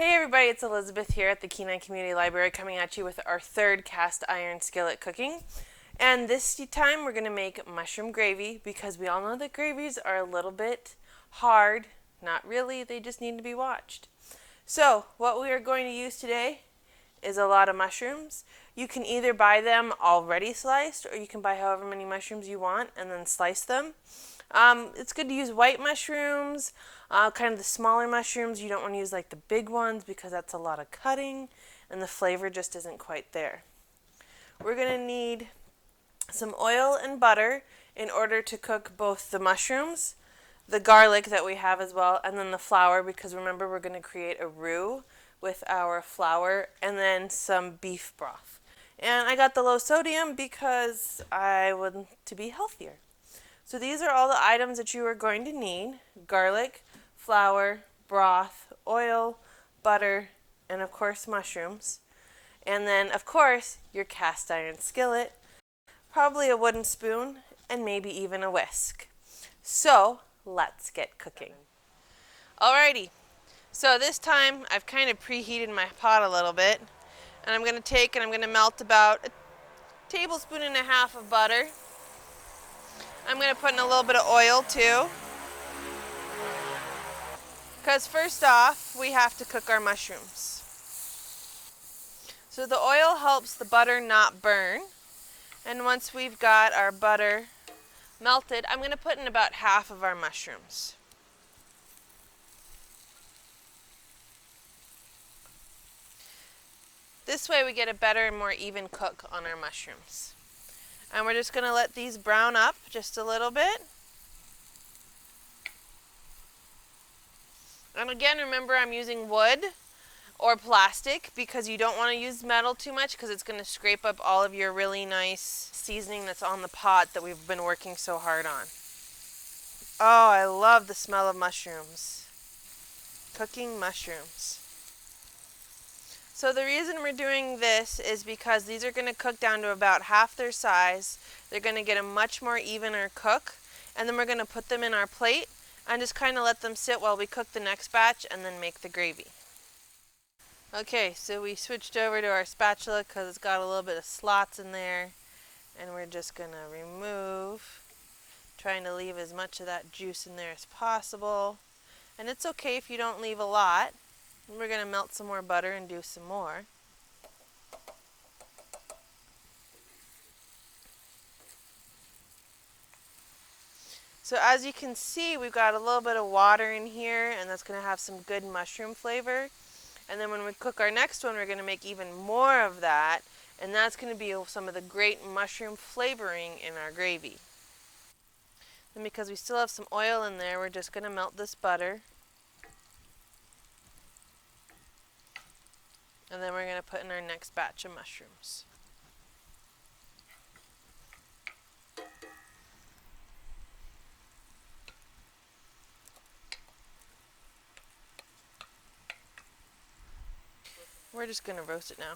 Hey everybody, it's Elizabeth here at the Kenai Community Library coming at you with our third cast iron skillet cooking. And this time we're going to make mushroom gravy because we all know that gravies are a little bit hard. Not really, they just need to be watched. So what we are going to use today is a lot of mushrooms. You can either buy them already sliced or you can buy however many mushrooms you want and then slice them. It's good to use white mushrooms, kind of the smaller mushrooms. You don't want to use like the big ones because that's a lot of cutting and the flavor just isn't quite there. We're going to need some oil and butter in order to cook both the mushrooms, the garlic that we have as well, and then the flour because remember we're going to create a roux with our flour and then some beef broth. And I got the low sodium because I want to be healthier. So these are all the items that you are going to need: garlic, flour, broth, oil, butter, and of course mushrooms. And then of course your cast iron skillet, probably a wooden spoon, and maybe even a whisk. So let's get cooking. Alrighty, so this time I've kind of preheated my pot a little bit, and I'm going to melt about a tablespoon and a half of butter. I'm going to put in a little bit of oil too, because first off we have to cook our mushrooms. So the oil helps the butter not burn, and once we've got our butter melted, I'm going to put in about half of our mushrooms. This way we get a better and more even cook on our mushrooms. And we're just going to let these brown up just a little bit. And again, remember I'm using wood or plastic because you don't want to use metal too much because it's going to scrape up all of your really nice seasoning that's on the pot that we've been working so hard on. Oh, I love the smell of mushrooms. Cooking mushrooms. So the reason we're doing this is because these are going to cook down to about half their size. They're going to get a much more evener cook. And then we're going to put them in our plate and just kind of let them sit while we cook the next batch and then make the gravy. Okay, so we switched over to our spatula because it's got a little bit of slots in there. And we're just going to remove, trying to leave as much of that juice in there as possible. And it's okay if you don't leave a lot. We're going to melt some more butter and do some more. So as you can see, we've got a little bit of water in here, and that's going to have some good mushroom flavor. And then when we cook our next one, we're going to make even more of that, and that's going to be some of the great mushroom flavoring in our gravy. And because we still have some oil in there, we're just going to melt this butter. And then we're going to put in our next batch of mushrooms. We're just going to roast it now.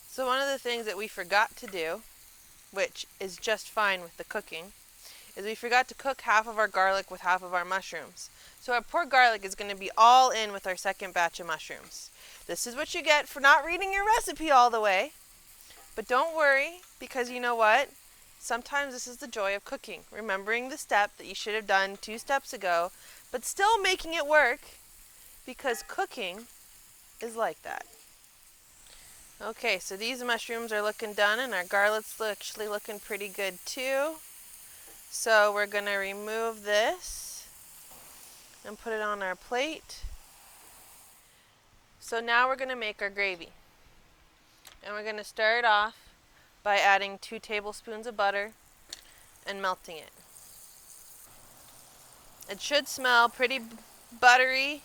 So one of the things that we forgot to do, which is just fine with the cooking, is we forgot to cook half of our garlic with half of our mushrooms. So our poor garlic is going to be all in with our second batch of mushrooms. This is what you get for not reading your recipe all the way. But don't worry, because you know what? Sometimes this is the joy of cooking. Remembering the step that you should have done 2 steps ago, but still making it work, because cooking is like that. Okay, so these mushrooms are looking done, and our garlic's actually looking pretty good too. So we're going to remove this and put it on our plate. So now we're going to make our gravy. And we're going to start off by adding 2 tablespoons of butter and melting it. It should smell pretty buttery,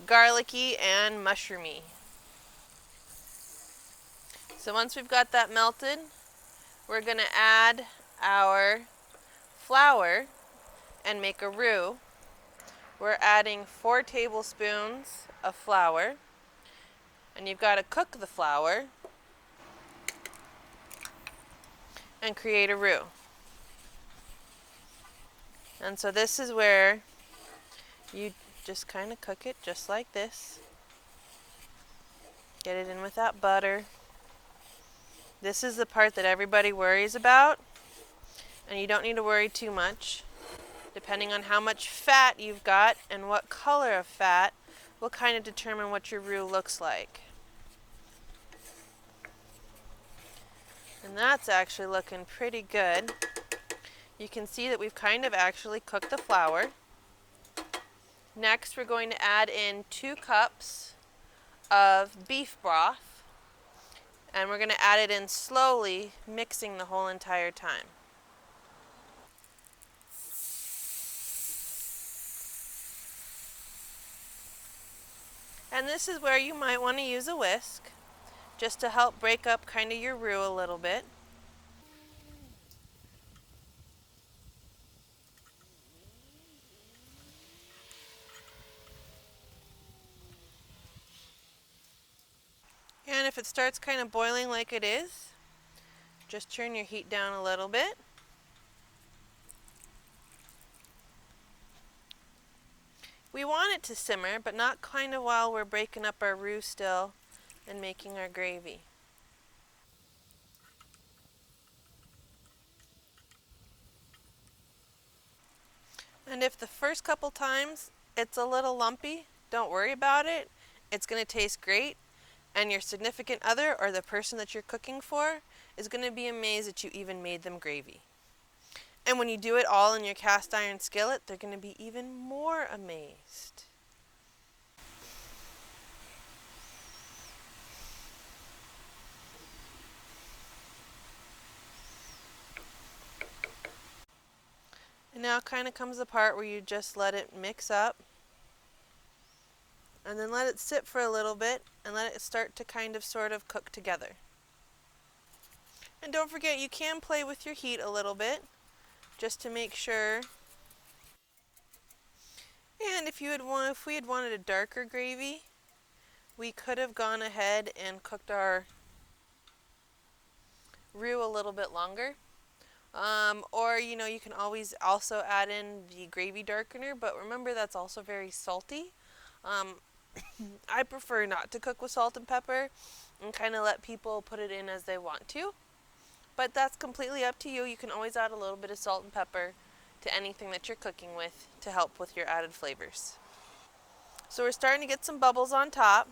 garlicky, and mushroomy. So once we've got that melted, we're going to add our flour and make a roux. We're adding 4 tablespoons of flour, and you've got to cook the flour and create a roux. And so this is where you just kind of cook it just like this. Get it in with that butter. This is the part that everybody worries about, and you don't need to worry too much. Depending on how much fat you've got and what color of fat will kind of determine what your roux looks like. And that's actually looking pretty good. You can see that we've kind of actually cooked the flour. Next, we're going to add in 2 cups of beef broth, and we're going to add it in slowly, mixing the whole entire time. And this is where you might want to use a whisk, just to help break up kind of your roux a little bit. And if it starts kind of boiling like it is, just turn your heat down a little bit. We want it to simmer, but not kind of while we're breaking up our roux still and making our gravy. And if the first couple times it's a little lumpy, don't worry about it. It's going to taste great, and your significant other or the person that you're cooking for is going to be amazed that you even made them gravy. And when you do it all in your cast iron skillet, they're going to be even more amazed. And now kind of comes the part where you just let it mix up, and then let it sit for a little bit and let it start to kind of sort of cook together. And don't forget, you can play with your heat a little bit just to make sure. And if we had wanted a darker gravy, we could have gone ahead and cooked our roux a little bit longer. Or you can always also add in the gravy darkener, but remember that's also very salty. Um, I prefer not to cook with salt and pepper and kind of let people put it in as they want to. But that's completely up to you. You can always add a little bit of salt and pepper to anything that you're cooking with to help with your added flavors. So we're starting to get some bubbles on top,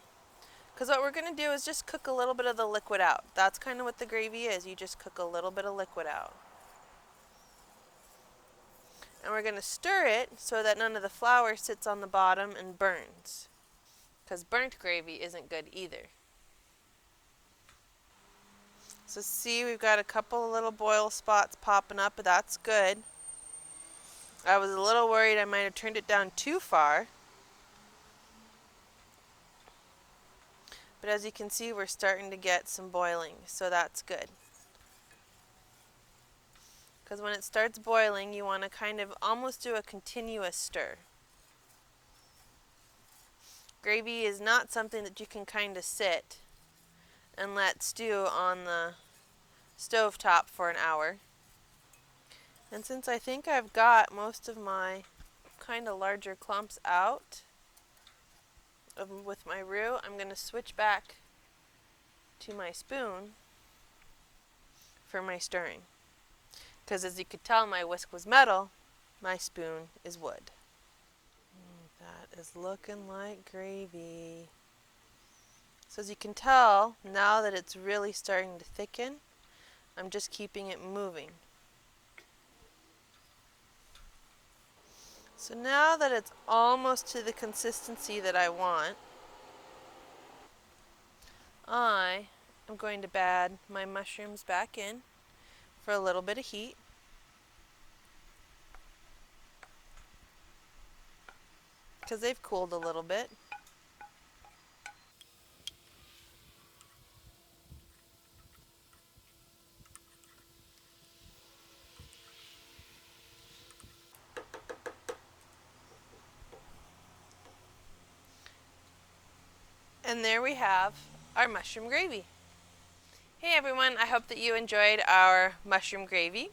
because what we're going to do is just cook a little bit of the liquid out. That's kind of what the gravy is. You just cook a little bit of liquid out. And we're going to stir it so that none of the flour sits on the bottom and burns, because burnt gravy isn't good either. So see, we've got a couple of little boil spots popping up, but that's good. I was a little worried I might have turned it down too far. But as you can see, we're starting to get some boiling, so that's good. Because when it starts boiling, you want to kind of almost do a continuous stir. Gravy is not something that you can kind of sit and let stew on the stovetop for an hour. And since I think I've got most of my kind of larger clumps out with my roux, I'm going to switch back to my spoon for my stirring. Because as you could tell, my whisk was metal, my spoon is wood. That is looking like gravy. So as you can tell, now that it's really starting to thicken, I'm just keeping it moving. So now that it's almost to the consistency that I want, I am going to add my mushrooms back in for a little bit of heat. Because they've cooled a little bit. And there we have our mushroom gravy. Hey everyone, I hope that you enjoyed our mushroom gravy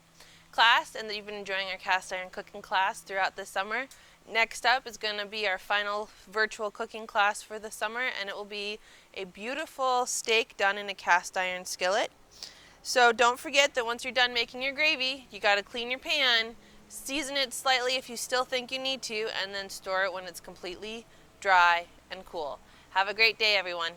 class and that you've been enjoying our cast iron cooking class throughout the summer. Next up is going to be our final virtual cooking class for the summer, and it will be a beautiful steak done in a cast iron skillet. So don't forget that once you're done making your gravy, you got to clean your pan, season it slightly if you still think you need to, and then store it when it's completely dry and cool. Have a great day, everyone.